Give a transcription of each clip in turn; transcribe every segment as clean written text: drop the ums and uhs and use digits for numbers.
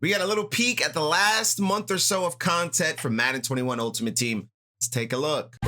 We got a little peek at the last month or so of content from Madden 21 Ultimate Team. Let's take a look.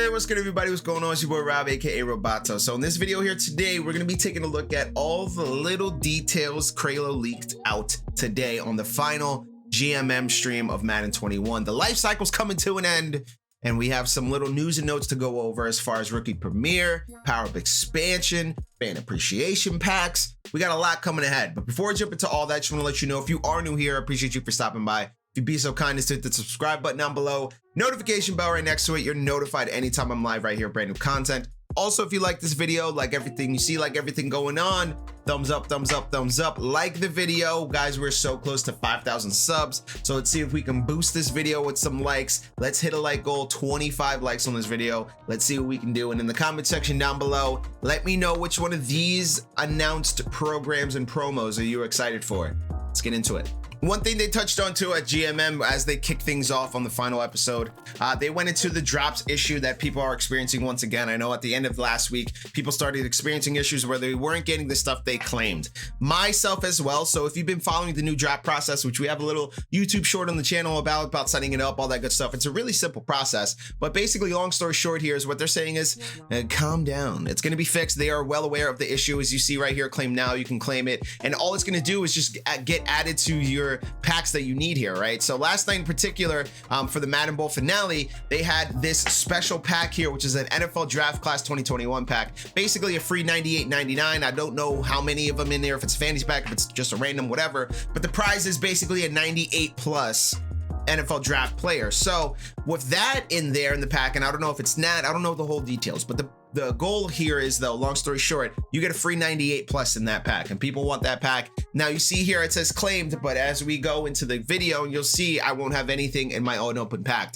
What's good, everybody? What's going on? It's your boy Rob, aka Roboto. So in this video here today, we're going to be taking a look at all the little details Kraelo leaked out today on the final GMM stream of Madden 21. The life cycle's coming to an end, and we have some little news and notes to go over as far as rookie premiere, power up expansion, fan appreciation packs. We got a lot coming ahead. But before I jump into all that, I just want to let you know, if you are new here, I appreciate you for stopping by. If you'd be so kind as to hit the subscribe button down below, notification bell right next to it. You're notified anytime I'm live right here, brand new content. Also, if you like this video, like everything you see, like everything going on, thumbs up, thumbs up, thumbs up. Like the video. Guys, we're so close to 5,000 subs. So let's see if we can boost this video with some likes. Let's hit a like goal, 25 likes on this video. Let's see what we can do. And in the comment section down below, let me know which one of these announced programs and promos are you excited for. Let's get into it. One thing they touched on too at GMM as they kick things off on the final episode, they went into the drops issue that people are experiencing once again. I know at the end of last week, people started experiencing issues where they weren't getting the stuff they claimed. Myself as well. So if you've been following the new drop process, which we have a little YouTube short on the channel about setting it up, all that good stuff. It's a really simple process, but basically long story short here is what they're saying is calm down. It's going to be fixed. They are well aware of the issue. As you see right here, claim now, you can claim it. And all it's going to do is just get added to your packs that you need here, right? So last night in particular, for the Madden Bowl finale, they had this special pack here, which is an NFL Draft Class 2021 pack, basically a free $98.99. I don't know how many of them in there, if it's a fantasy pack, if it's just a random whatever, but the prize is basically a 98 plus NFL draft player. So with that in there in the pack, and I don't know if it's not, I don't know the whole details, but the goal here is, though, long story short, you get a free 98 plus in that pack, and people want that pack. Now you see here it says claimed, but as we go into the video, you'll see I won't have anything in my unopened pack.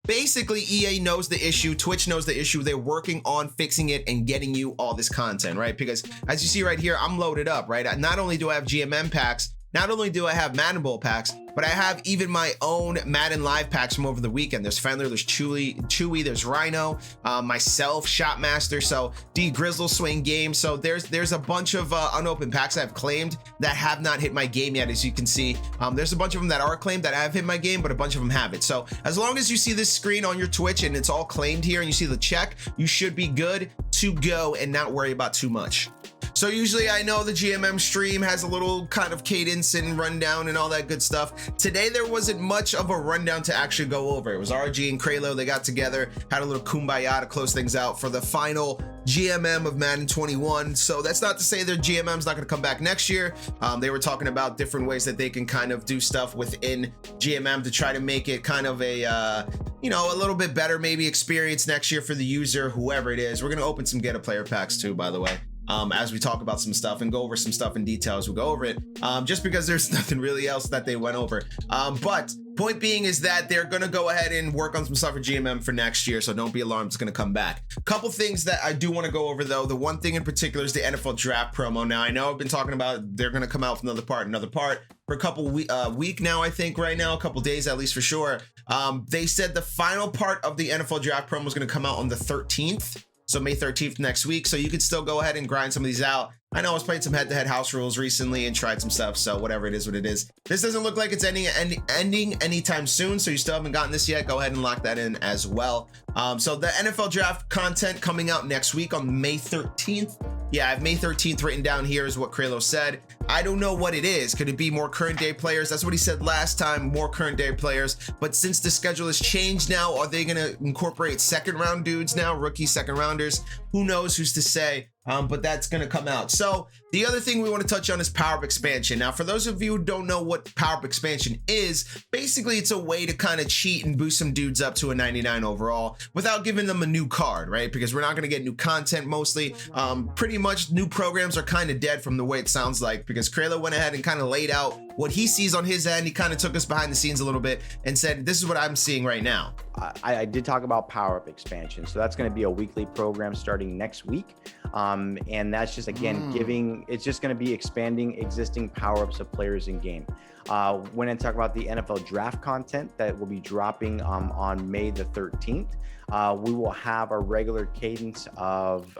Basically, EA knows the issue, Twitch knows the issue. They're working on fixing it and getting you all this content, right? Because as you see right here, I'm loaded up, right? Not only do I have GMM packs, not only do I have Madden Bowl packs, but I have even my own Madden Live packs from over the weekend. There's Fendler, there's Chewy, there's Rhino, myself, Shotmaster, so D Grizzle Swing Game. So there's a bunch of unopened packs I've claimed that have not hit my game yet, as you can see. There's a bunch of them that are claimed that have hit my game, but a bunch of them haven't. So as long as you see this screen on your Twitch and it's all claimed here and you see the check, you should be good to go and not worry about too much. So usually I know the GMM stream has a little kind of cadence and rundown and all that good stuff. Today there wasn't much of a rundown to actually go over. It was RG and Kraelo, they got together, had a little kumbaya to close things out for the final GMM of Madden 21. So that's not to say their GMM's not going to come back next year. They were talking about different ways that they can kind of do stuff within GMM to try to make it kind of a you know, a little bit better maybe experience next year for the user, whoever it is. We're going to open some Get a Player packs too, by the way. As we talk about some stuff and go over some stuff in detail as we go over it, just because there's nothing really else that they went over. But point being is that they're going to go ahead and work on some stuff for GMM for next year, so don't be alarmed, it's going to come back. Couple things that I do want to go over, though. The one thing in particular is the NFL draft promo. Now, I know I've been talking about they're going to come out with another part for a couple week now, I think right now, a couple days at least for sure. They said the final part of the NFL draft promo is going to come out on the 13th. So May 13th next week. So you could still go ahead and grind some of these out. I know I was playing some head-to-head house rules recently and tried some stuff. So whatever it is, what it is. This doesn't look like it's ending anytime soon. So you still haven't gotten this yet. Go ahead and lock that in as well. So the NFL draft content coming out next week on May 13th. Yeah, I have May 13th written down here is what Kraelo said. I don't know what it is. Could it be more current day players? That's what he said last time, more current day players. But since the schedule has changed now, are they going to incorporate second round dudes now, rookie second rounders? Who knows, who's to say? But that's going to come out. So the other thing we want to touch on is power up expansion. Now, for those of you who don't know what power up expansion is, basically it's a way to kind of cheat and boost some dudes up to a 99 overall without giving them a new card, right? Because we're not going to get new content mostly. Pretty much new programs are kind of dead from the way it sounds like, because because Kraelo went ahead and kind of laid out what he sees on his end. He kind of took us behind the scenes a little bit and said, this is what I'm seeing right now. I did talk about power-up expansion. So that's going to be a weekly program starting next week. And that's just, again, it's just going to be expanding existing power-ups of players in game. When I talk about the NFL draft content that will be dropping on May the 13th, we will have a regular cadence of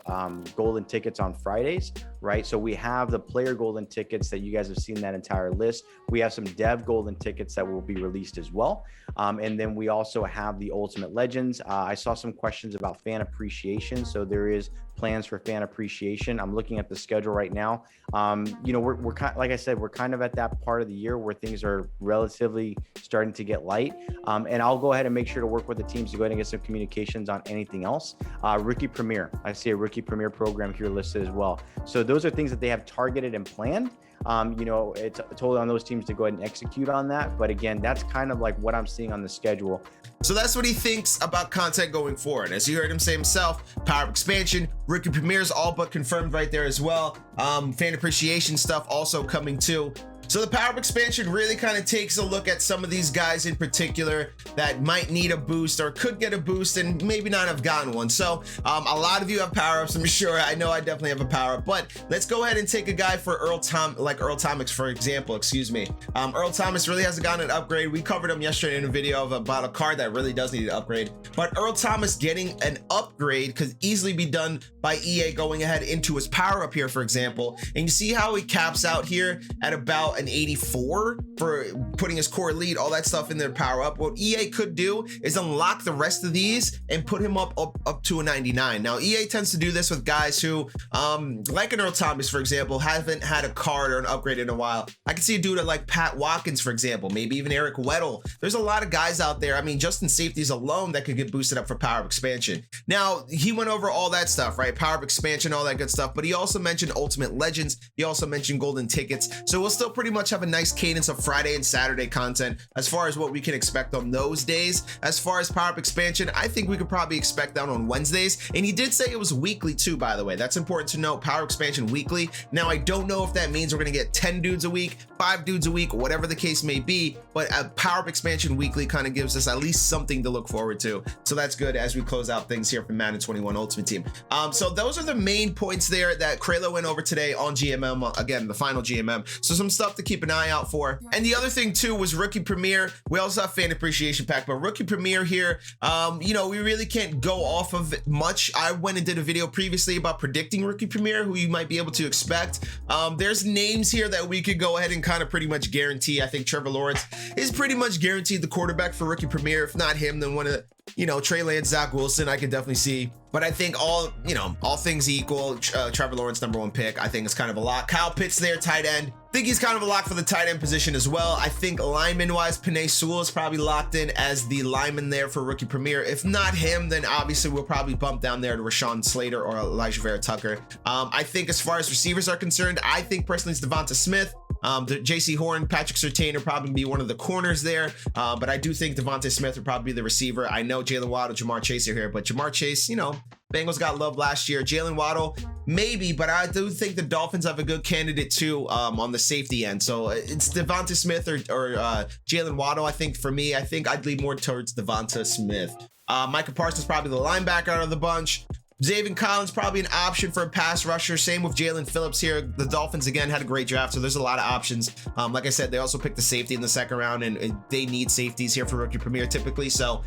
golden tickets on Fridays, right? So we have the player golden tickets that you guys have seen that entire list. We have some dev golden tickets that will be released as well. And then we also have the Ultimate Legends. I saw some questions about fan appreciation. So there is plans for fan appreciation. I'm looking at the schedule right now. You know, we're kind, like I said, we're kind of at that part of the year where things are relatively starting to get light. And I'll go ahead and make sure to work with the teams to go ahead and get some communications on anything else. Rookie Premier, I see a Rookie Premier program here listed as well. So those are things that they have targeted and planned. You know, it's totally on those teams to go ahead and execute on that. But again, that's kind of like what I'm seeing on the schedule. So that's what he thinks about content going forward. As you heard him say himself, power expansion, Rookie Premiers all but confirmed right there as well. Fan appreciation stuff also coming too. So the power expansion really kind of takes a look at some of these guys in particular that might need a boost or could get a boost and maybe not have gotten one. So a lot of you have power-ups, I'm sure. I know I definitely have a power-up, but let's go ahead and take a guy for Earl Thomas, for example, excuse me. Earl Thomas really hasn't gotten an upgrade. We covered him yesterday in a video about a card that really does need an upgrade, but Earl Thomas getting an upgrade could easily be done by EA going ahead into his power-up here, for example. And you see how he caps out here at about an 84 for putting his core elite, all that stuff in their power up. What EA could do is unlock the rest of these and put him up to a 99. Now EA tends to do this with guys who like an Earl Thomas, for example, haven't had a card or an upgrade in a while. I can see a dude like Pat Watkins, for example, maybe even Eric Weddle. There's a lot of guys out there, I mean, just in safeties alone, that could get boosted up for power expansion. Now he went over all that stuff, right? Power expansion, all that good stuff, but he also mentioned Ultimate Legends. He also mentioned golden tickets. So we'll still pretty much have a nice cadence of Friday and Saturday content as far as what we can expect on those days. As far as power up expansion, I think we could probably expect that on Wednesdays. And he did say it was weekly too, by the way. That's important to note, power expansion weekly. Now, I don't know if that means we're gonna get 10 dudes a week, 5 dudes a week, whatever the case may be, but a power up expansion weekly kind of gives us at least something to look forward to. So that's good as we close out things here from Madden 21 Ultimate Team. So those are the main points there that Kraelo went over today on GMM, again, the final GMM. So some stuff to keep an eye out for. And the other thing too was Rookie Premier. We also have Fan Appreciation Pack, but Rookie Premier here, you know, we really can't go off of it much. I went and did a video previously about predicting Rookie Premier, who you might be able to expect. There's names here that we could go ahead and kind of pretty much guarantee. I think Trevor Lawrence is pretty much guaranteed the quarterback for Rookie Premier. If not him, then one of the, you know, Trey Lance, Zach Wilson, I can definitely see. But I think all things equal, Trevor Lawrence #1 pick, I think is kind of a lock. Kyle Pitts there, tight end. I think he's kind of a lock for the tight end position as well. I think lineman-wise, Penei Sewell is probably locked in as the lineman there for Rookie Premier. If not him, then obviously we'll probably bump down there to Rashawn Slater or Elijah Vera Tucker. I think as far as receivers are concerned, I think personally it's Devonta Smith. JC Horn, Patrick Surtain will probably be one of the corners there. But I do think Devonta Smith will probably be the receiver. I know Jalen Waddle, Jamar Chase are here, but Jamar Chase, you know, Bengals got love last year. Jalen Waddle, maybe, but I do think the Dolphins have a good candidate too on the safety end. So it's Devonta Smith or Jalen Waddle. I think for me, I think I'd lean more towards Devonta Smith. Micah Parsons probably the linebacker out of the bunch. Zaven Collins probably an option for a pass rusher. Same with Jalen Phillips here. The Dolphins again had a great draft, so there's a lot of options. Like I said, they also picked the safety in the second round, and they need safeties here for Rookie Premier typically. So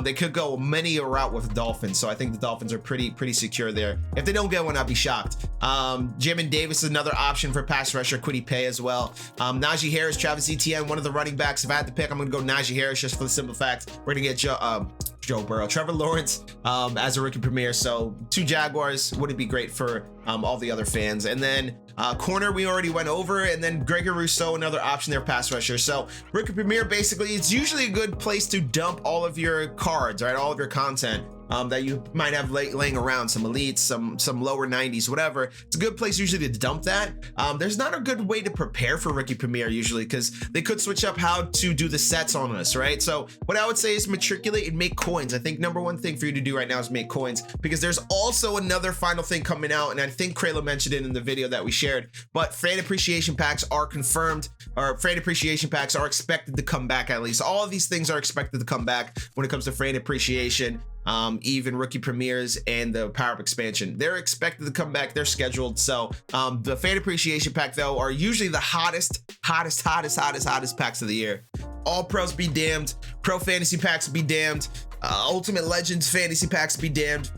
they could go many a route with the Dolphins. So I think the Dolphins are pretty secure there. If they don't get one, I'd be shocked. Jamin Davis is another option for pass rusher. Kwity Paye as well. Najee Harris, Travis Etienne, one of the running backs. If I had to pick, I'm gonna go Najee Harris just for the simple fact we're gonna get Joe Burrow, Trevor Lawrence as a Rookie Premier. So 2 Jaguars wouldn't be great for all the other fans. And then corner we already went over, and then Gregory Rousseau, another option there, pass rusher. So Rookie Premier, basically it's usually a good place to dump all of your cards, right? All of your content. that you might have laying around, some elites, some lower 90s, whatever. It's a good place usually to dump that. There's not a good way to prepare for rookie premiere usually, because they could switch up how to do the sets on us, right? So what I would say is matriculate and make coins. I think number one thing for you to do right now is make coins, because there's also another final thing coming out, and I think Kraelo mentioned it in the video that we shared, but fan appreciation packs are confirmed, or fan appreciation packs are expected to come back. At least all of these things are expected to come back when it comes to fan appreciation, even rookie premieres and the power up expansion. They're expected to come back. They're scheduled. So the fan appreciation pack though are usually the hottest packs of the year. All pros be damned, pro fantasy packs be damned, ultimate legends fantasy packs be damned.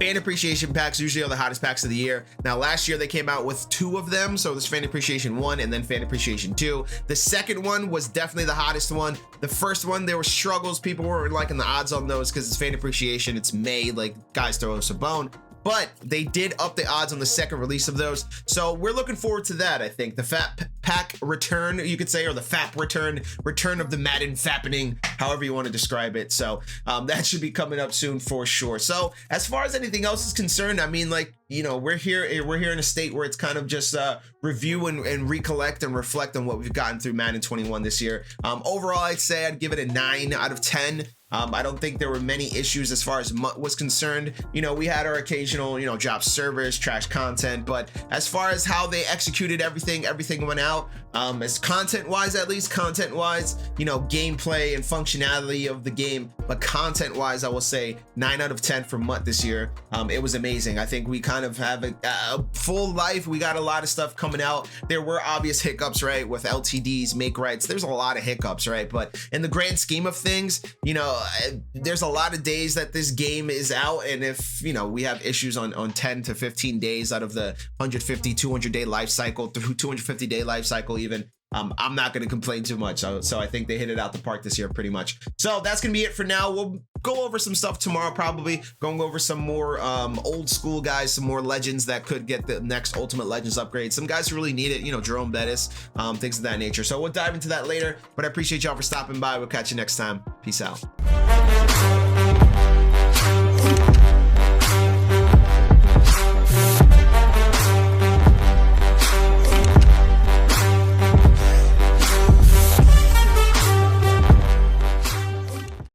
Fan appreciation packs usually are the hottest packs of the year. Now, last year they came out with 2 of them. So there's fan appreciation 1 and then fan appreciation 2. The second one was definitely the hottest one. The first one, there were struggles. People weren't liking the odds on those because it's fan appreciation. It's May, like guys throw us a bone. But they did up the odds on the second release of those. So we're looking forward to that, I think. The Fat Pack return, you could say, or the FAP return of the Madden fappening, however you want to describe it. So that should be coming up soon for sure. So as far as anything else is concerned, I mean, like, you know, we're here in a state where it's kind of just review and recollect and reflect on what we've gotten through Madden 21 this year. Overall, I'd say I'd give it a 9 out of 10. I don't think there were many issues as far as MUT was concerned. You know, we had our occasional, you know, drop servers, trash content, but as far as how they executed everything went out. As content-wise, at least content-wise, you know, gameplay and functionality of the game, but content-wise, I will say 9 out of 10 for MUT this year. It was amazing. I think we kind of have a full life. We got a lot of stuff coming out. There were obvious hiccups, right, with LTDs, make rights. There's a lot of hiccups, right? But in the grand scheme of things, you know, there's a lot of days that this game is out, and if, you know, we have issues on 10 to 15 days out of the 150, 200 day life cycle, through 250 day life cycle even, I'm not going to complain too much. So I think they hit it out the park this year pretty much. So that's going to be it for now. We'll go over some stuff tomorrow, probably going over some more old school guys, some more legends that could get the next Ultimate Legends upgrade. Some guys who really need it, you know, Jerome Bettis, things of that nature. So we'll dive into that later, but I appreciate y'all for stopping by. We'll catch you next time. Peace out.